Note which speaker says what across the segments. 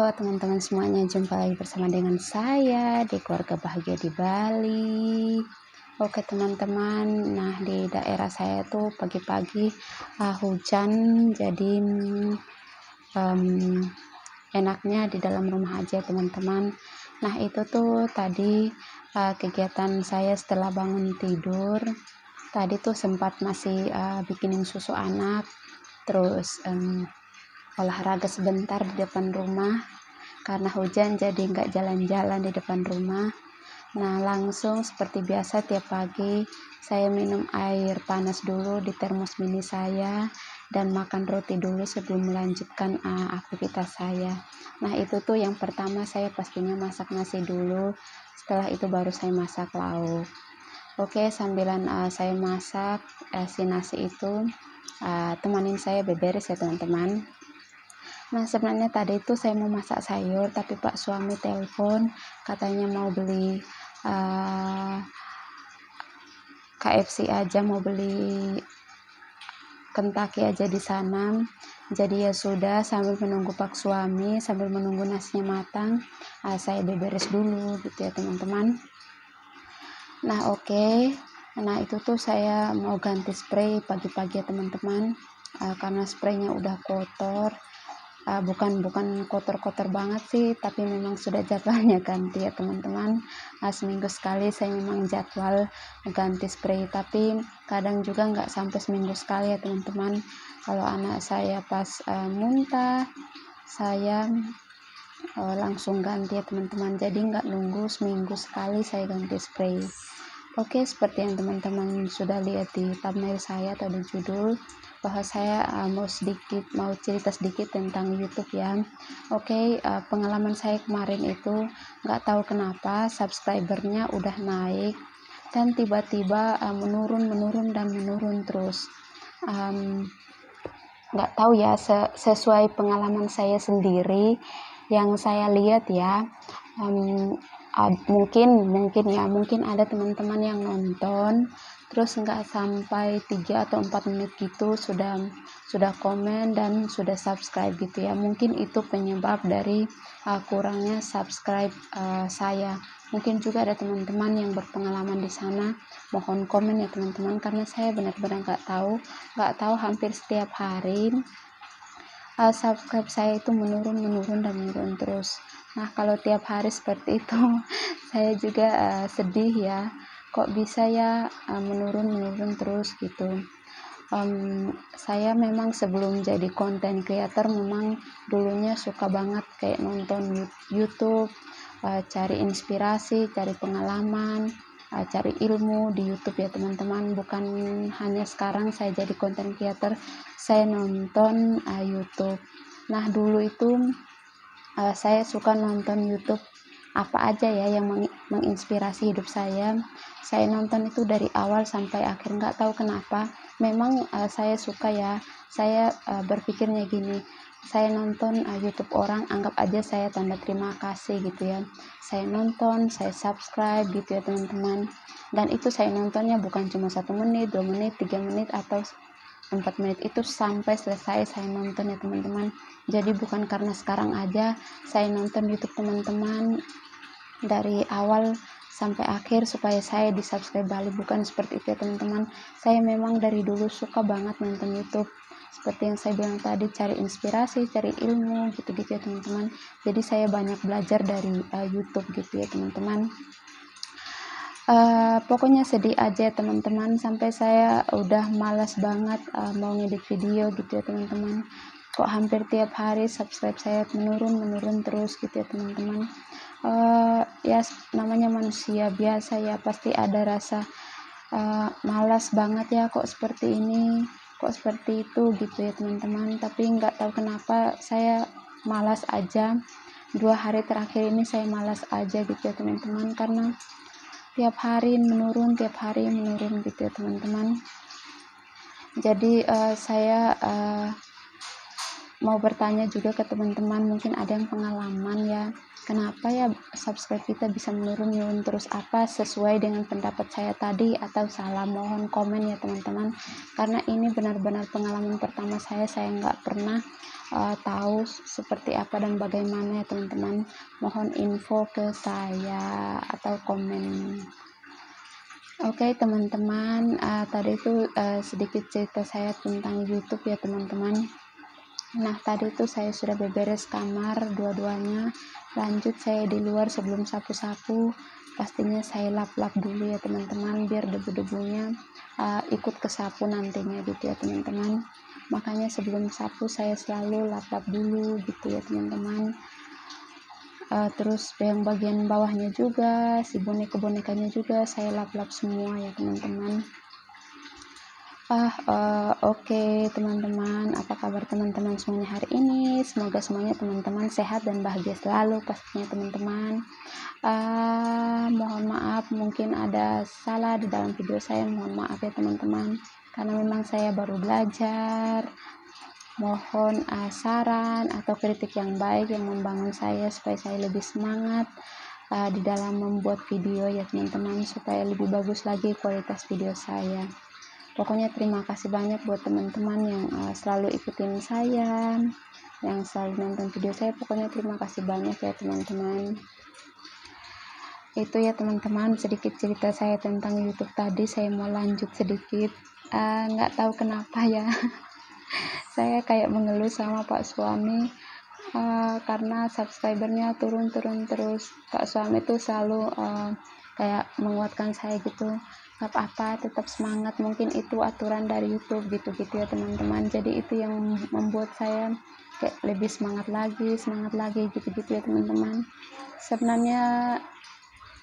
Speaker 1: Halo teman-teman semuanya, jumpa lagi bersama dengan saya di Keluarga Bahagia di Bali. Oke teman-teman, nah di daerah saya tuh pagi-pagi hujan, jadi enaknya di dalam rumah aja teman-teman. Nah itu tuh tadi kegiatan saya setelah bangun tidur. Tadi tuh sempat masih bikinin susu anak, terus olahraga sebentar di depan rumah karena hujan, jadi nggak jalan-jalan di depan rumah. Nah langsung seperti biasa tiap pagi saya minum air panas dulu di termos mini saya dan makan roti dulu sebelum melanjutkan aktivitas saya. Nah itu tuh yang pertama, saya pastinya masak nasi dulu, setelah itu baru saya masak lauk. Oke, sambilan saya masak si nasi itu, temanin saya beberes ya teman-teman. Nah sebenarnya tadi itu saya mau masak sayur, tapi Pak suami telepon katanya mau beli KFC aja, mau beli Kentucky aja di sana. Jadi ya sudah, sambil menunggu Pak suami, sambil menunggu nasinya matang, saya beberes dulu gitu ya teman-teman. Nah oke. Nah itu tuh saya mau ganti spray pagi-pagi ya teman-teman, karena spraynya udah kotor. Bukan kotor-kotor banget sih, tapi memang sudah jadwalnya ganti ya teman-teman. Seminggu sekali saya memang jadwal ganti spray, tapi kadang juga nggak sampai seminggu sekali ya teman-teman. Kalau anak saya pas muntah, saya langsung ganti ya teman-teman, jadi nggak nunggu seminggu sekali saya ganti spray. Oke, seperti yang teman-teman sudah lihat di thumbnail saya atau di judul, bahwa saya mau cerita sedikit tentang YouTube ya. Oke, pengalaman saya kemarin itu nggak tahu kenapa subscribernya udah naik dan tiba-tiba menurun terus. Nggak tahu ya, sesuai pengalaman saya sendiri yang saya lihat ya. Mungkin ada teman-teman yang nonton terus nggak sampai 3 atau 4 menit gitu sudah komen dan sudah subscribe gitu ya. Mungkin itu penyebab dari kurangnya subscribe saya. Mungkin juga ada teman-teman yang berpengalaman di sana, mohon komen ya teman-teman, karena saya benar-benar nggak tahu hampir setiap hari subscribe saya itu menurun terus. Nah kalau tiap hari seperti itu saya juga sedih ya, kok bisa ya menurun terus gitu. Saya memang sebelum jadi content creator memang dulunya suka banget kayak nonton YouTube, cari inspirasi, cari pengalaman, cari ilmu di YouTube ya teman-teman. Bukan hanya sekarang saya jadi content creator, saya nonton YouTube. Nah dulu itu saya suka nonton YouTube apa aja ya yang menginspirasi hidup saya. Saya nonton itu dari awal sampai akhir, nggak tahu kenapa. Memang saya suka ya. Saya berpikirnya gini, saya nonton YouTube orang, anggap aja saya tanda terima kasih gitu ya. Saya nonton, saya subscribe gitu ya teman-teman. Dan itu saya nontonnya bukan cuma 1 menit, 2 menit, 3 menit atau 4 menit, itu sampai selesai saya nonton ya teman-teman. Jadi bukan karena sekarang aja saya nonton YouTube teman-teman dari awal sampai akhir supaya saya di subscribe Bali, bukan seperti itu ya teman-teman. Saya memang dari dulu suka banget nonton YouTube, seperti yang saya bilang tadi, cari inspirasi, cari ilmu gitu-gitu ya teman-teman. Jadi saya banyak belajar dari YouTube gitu ya teman-teman. Pokoknya sedih aja teman-teman, sampai saya udah malas banget mau ngedit video gitu ya teman-teman. Kok hampir tiap hari subscribe saya menurun terus gitu ya teman-teman. Ya namanya manusia biasa ya, pasti ada rasa malas banget ya, kok seperti ini, kok seperti itu gitu ya teman-teman. Tapi nggak tahu kenapa saya malas aja. 2 hari terakhir ini saya malas aja gitu ya teman-teman, karena tiap hari menurun gitu ya teman-teman. Jadi saya mau bertanya juga ke teman-teman, mungkin ada yang pengalaman ya, kenapa ya subscribe kita bisa menurun terus, apa sesuai dengan pendapat saya tadi atau salah, mohon komen ya teman-teman, karena ini benar-benar pengalaman pertama saya nggak pernah tahu seperti apa dan bagaimana ya teman-teman, mohon info ke saya atau komen. Oke teman-teman, tadi itu sedikit cerita saya tentang YouTube ya teman-teman. Nah tadi itu saya sudah beberes kamar dua-duanya, lanjut saya di luar sebelum sapu-sapu, pastinya saya lap-lap dulu ya teman-teman, biar debu-debunya ikut ke sapu nantinya gitu ya teman-teman. Makanya sebelum sapu saya selalu lap-lap dulu gitu ya teman-teman. Terus yang bagian bawahnya juga, si boneka-bonekanya juga saya lap-lap semua ya teman-teman. Oke teman-teman, apa kabar teman-teman semuanya hari ini? Semoga semuanya teman-teman sehat dan bahagia selalu pastinya teman-teman. Mohon maaf mungkin ada salah di dalam video saya, mohon maaf ya teman-teman, karena memang saya baru belajar. Mohon saran atau kritik yang baik yang membangun saya supaya saya lebih semangat di dalam membuat video ya teman-teman, supaya lebih bagus lagi kualitas video saya. Pokoknya terima kasih banyak buat teman-teman yang selalu ikutin saya, yang selalu nonton video saya. Pokoknya terima kasih banyak ya teman-teman. Itu ya teman-teman sedikit cerita saya tentang YouTube tadi. Saya mau lanjut sedikit, nggak tahu kenapa ya saya kayak mengeluh sama Pak suami, karena subscribernya turun terus. Pak suami tuh selalu kayak menguatkan saya gitu, gak apa-apa, tetap semangat, mungkin itu aturan dari YouTube gitu ya teman-teman. Jadi itu yang membuat saya kayak lebih semangat lagi gitu ya teman-teman. Sebenarnya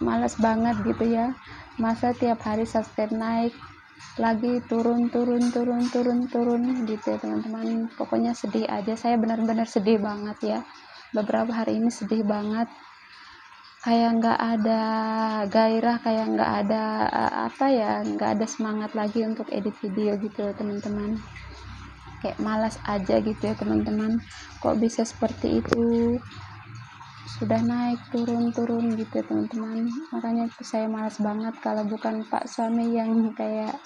Speaker 1: malas banget gitu ya, masa tiap hari subscribe naik lagi turun gitu ya teman-teman. Pokoknya sedih aja, saya benar-benar sedih banget ya, beberapa hari ini sedih banget, kayak nggak ada gairah, kayak nggak ada nggak ada semangat lagi untuk edit video gitu ya teman-teman, kayak malas aja gitu ya teman-teman. Kok bisa seperti itu, sudah naik turun gitu ya teman-teman. Makanya itu saya malas banget, kalau bukan Pak suami yang kayak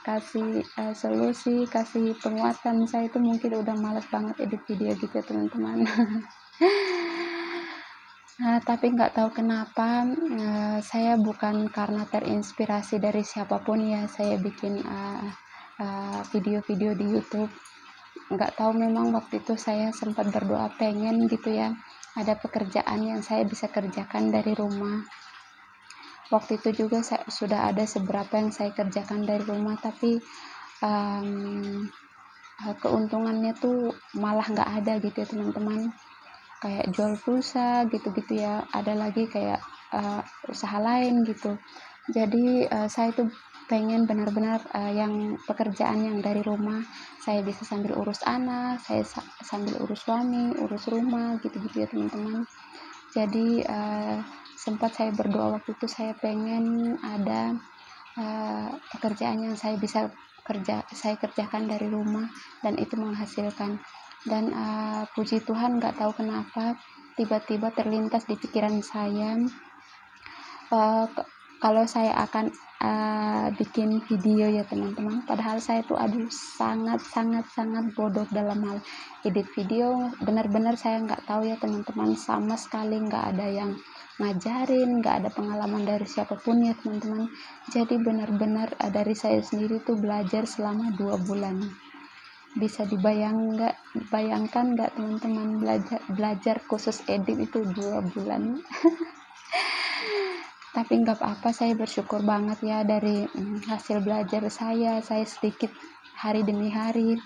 Speaker 1: kasih solusi, kasih penguatan, saya itu mungkin udah malas banget edit video gitu ya teman-teman. Tapi nggak tahu kenapa saya bukan karena terinspirasi dari siapapun ya saya bikin video-video di YouTube. Nggak tahu, memang waktu itu saya sempat berdoa pengen gitu ya ada pekerjaan yang saya bisa kerjakan dari rumah. Waktu itu juga sudah ada seberapa yang saya kerjakan dari rumah, tapi keuntungannya tuh malah nggak ada gitu ya teman-teman. Kayak jual pulsa gitu-gitu ya, ada lagi kayak usaha lain gitu. Jadi saya tuh pengen benar-benar yang pekerjaan yang dari rumah, saya bisa sambil urus anak, saya sambil urus suami, urus rumah gitu-gitu ya teman-teman. Jadi sempat saya berdoa waktu itu, saya pengen ada pekerjaan yang saya bisa saya kerjakan dari rumah dan itu menghasilkan. Dan puji Tuhan, nggak tahu kenapa tiba-tiba terlintas di pikiran saya kalau saya akan bikin video ya teman-teman. Padahal saya tuh sangat bodoh dalam hal edit video, benar-benar saya nggak tahu ya teman-teman, sama sekali nggak ada yang ngajarin, nggak ada pengalaman dari siapapun ya teman-teman. Jadi benar-benar dari saya sendiri tuh belajar selama 2 bulan. Bisa bayangkan nggak teman-teman, belajar khusus edit itu 2 bulan. Tapi nggak apa-apa, saya bersyukur banget ya dari hasil belajar saya sedikit hari demi hari,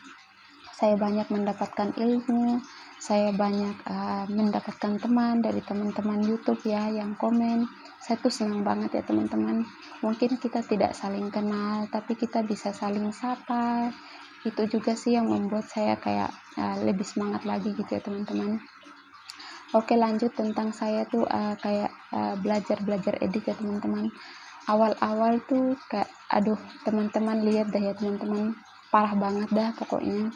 Speaker 1: saya banyak mendapatkan ilmu, saya banyak mendapatkan teman dari teman-teman YouTube ya yang komen. Saya tuh senang banget ya teman-teman, mungkin kita tidak saling kenal tapi kita bisa saling sapa. Itu juga sih yang membuat saya kayak lebih semangat lagi gitu ya teman-teman. Oke, lanjut tentang saya tuh kayak belajar edit ya teman-teman. Awal-awal tuh kayak aduh, teman-teman lihat dah ya teman-teman, parah banget dah pokoknya.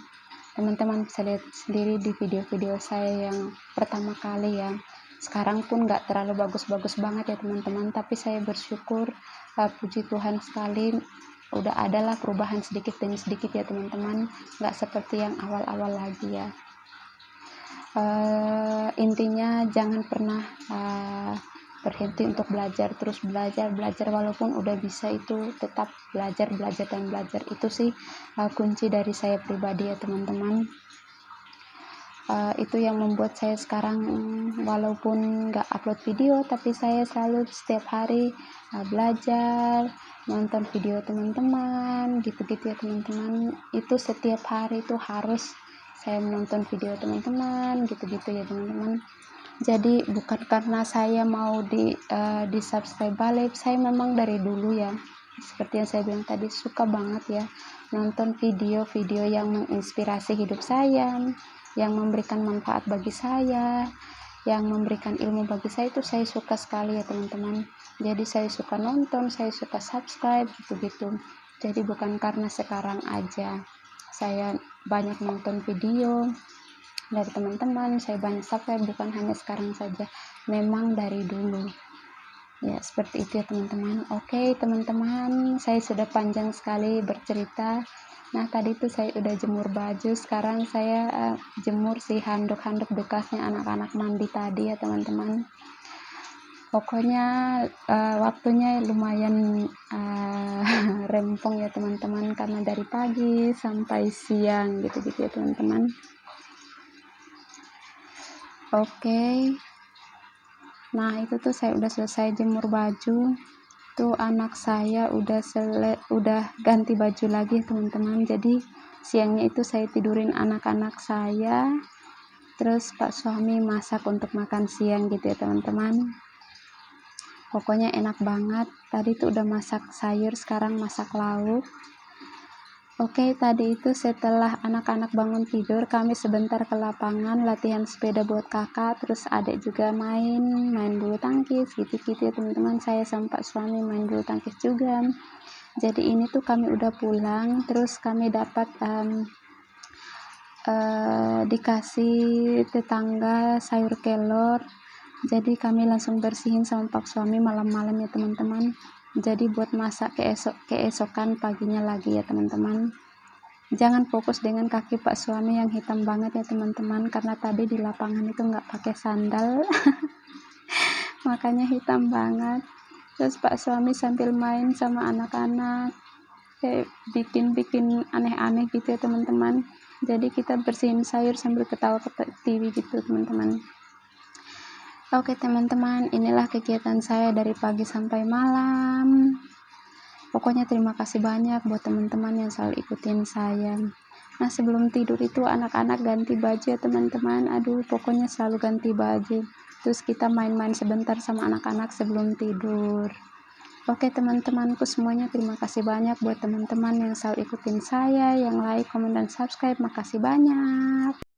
Speaker 1: Teman-teman bisa lihat sendiri di video-video saya yang pertama kali ya. Sekarang pun nggak terlalu bagus-bagus banget ya teman-teman, tapi saya bersyukur, puji Tuhan sekali, udah adalah perubahan sedikit demi sedikit ya teman-teman, nggak seperti yang awal-awal lagi ya. Intinya jangan pernah berhenti untuk belajar, terus belajar walaupun udah bisa, itu tetap belajar dan belajar. Itu sih kunci dari saya pribadi ya teman-teman. Itu yang membuat saya sekarang walaupun nggak upload video, tapi saya selalu setiap hari belajar, nonton video teman-teman gitu-gitu ya teman-teman. Itu setiap hari itu harus saya menonton video teman-teman gitu-gitu ya teman-teman. Jadi bukan karena saya mau di subscribe balik, saya memang dari dulu ya, seperti yang saya bilang tadi, suka banget ya nonton video-video yang menginspirasi hidup saya, yang memberikan manfaat bagi saya, yang memberikan ilmu bagi saya. Itu saya suka sekali ya teman-teman. Jadi saya suka nonton, saya suka subscribe gitu-gitu. Jadi bukan karena sekarang aja saya banyak nonton video dari teman-teman, saya banyak subscribe, bukan hanya sekarang saja, memang dari dulu ya, seperti itu ya teman-teman. Oke teman-teman, saya sudah panjang sekali bercerita. Nah tadi tuh saya udah jemur baju, sekarang saya jemur si handuk-handuk bekasnya anak-anak mandi tadi ya teman-teman. Pokoknya waktunya lumayan rempong ya teman-teman, karena dari pagi sampai siang gitu-gitu ya teman-teman. Oke. Nah itu tuh saya udah selesai jemur baju, tuh anak saya udah ganti baju lagi teman-teman. Jadi siangnya itu saya tidurin anak-anak saya, terus Pak suami masak untuk makan siang gitu ya teman-teman. Pokoknya enak banget. Tadi tuh udah masak sayur, sekarang masak lauk. Oke, tadi itu setelah anak-anak bangun tidur, kami sebentar ke lapangan latihan sepeda buat kakak, terus adik juga main bulu tangkis gitu-gitu ya teman-teman. Saya sama Pak suami main bulu tangkis juga. Jadi ini tuh kami udah pulang, terus kami dapat dikasih tetangga sayur kelor. Jadi kami langsung bersihin sama Pak suami malam-malam ya teman-teman. Jadi buat masak keesokan paginya lagi ya teman-teman. Jangan fokus dengan kaki Pak suami yang hitam banget ya teman-teman, karena tadi di lapangan itu nggak pakai sandal makanya hitam banget. Terus Pak suami sambil main sama anak-anak kayak bikin aneh-aneh gitu ya teman-teman. Jadi kita bersihin sayur sambil ketawa TV gitu teman-teman. Oke teman-teman, inilah kegiatan saya dari pagi sampai malam. Pokoknya terima kasih banyak buat teman-teman yang selalu ikutin saya. Nah sebelum tidur itu anak-anak ganti baju ya teman-teman. Aduh pokoknya selalu ganti baju. Terus kita main-main sebentar sama anak-anak sebelum tidur. Oke teman-temanku semuanya, terima kasih banyak buat teman-teman yang selalu ikutin saya, yang like, komen, dan subscribe. Makasih banyak.